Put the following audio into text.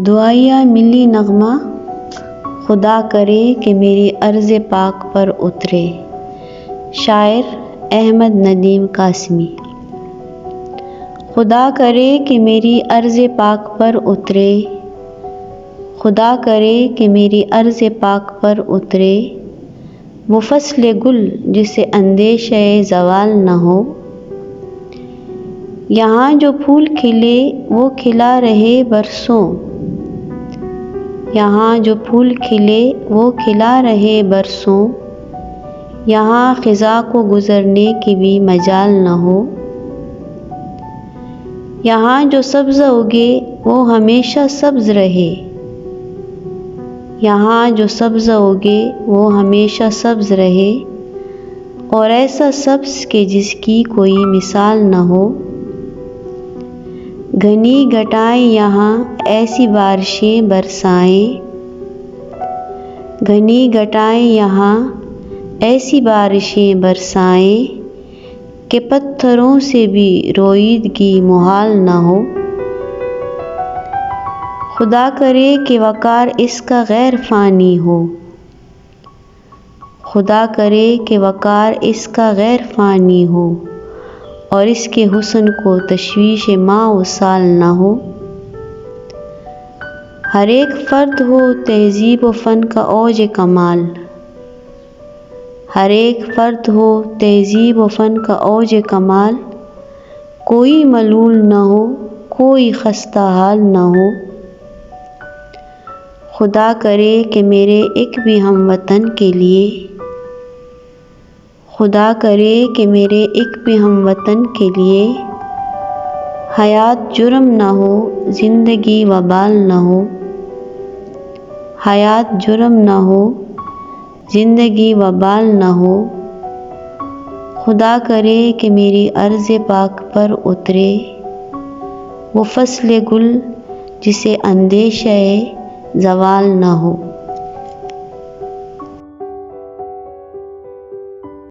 دعائیا ملی نغمہ خدا کرے کہ میری عرض پاک پر اترے۔ شاعر احمد ندیم قاسمی۔ خدا کرے کہ میری عرض پاک پر اترے، خدا کرے کہ میری عرض پاک پر اترے، وہ فصل گل جسے اندیشہ زوال نہ ہو۔ یہاں جو پھول کھلے وہ کھلا رہے برسوں، یہاں جو پھول کھلے وہ کھلا رہے برسوں، یہاں خزاں کو گزرنے کی بھی مجال نہ ہو۔ یہاں جو سبز اگے وہ ہمیشہ سبز رہے، یہاں جو سبز اگے وہ ہمیشہ سبز رہے، اور ایسا سبز کہ جس کی کوئی مثال نہ ہو۔ گھنی گھٹائیں یہاں ایسی بارشیں برسائیں، گھنی گھٹائیں یہاں ایسی بارشیں برسائیں کہ پتھروں سے بھی رویدگی محال نہ ہو۔ خدا کرے کہ وقار اس کا غیر فانی ہو، خدا کرے کہ وقار اس کا غیر فانی ہو، اور اس کے حسن کو تشویش ماہ و سال نہ ہو۔ ہر ایک فرد ہو تہذیب و فن کا اوج کمال، ہر ایک فرد ہو تہذیب و فن کا اوج کمال، کوئی ملول نہ ہو کوئی خستہ حال نہ ہو۔ خدا کرے کہ میرے ایک بھی ہم وطن کے لیے، خدا کرے کہ میرے ایک بھی ہم وطن کے لیے، حیات جرم نہ ہو زندگی وبال نہ ہو۔ حیات جرم نہ ہو زندگی وبال نہ ہو۔ خدا کرے کہ میری عرض پاک پر اترے، وہ فصل گل جسے اندیشہ زوال نہ ہو۔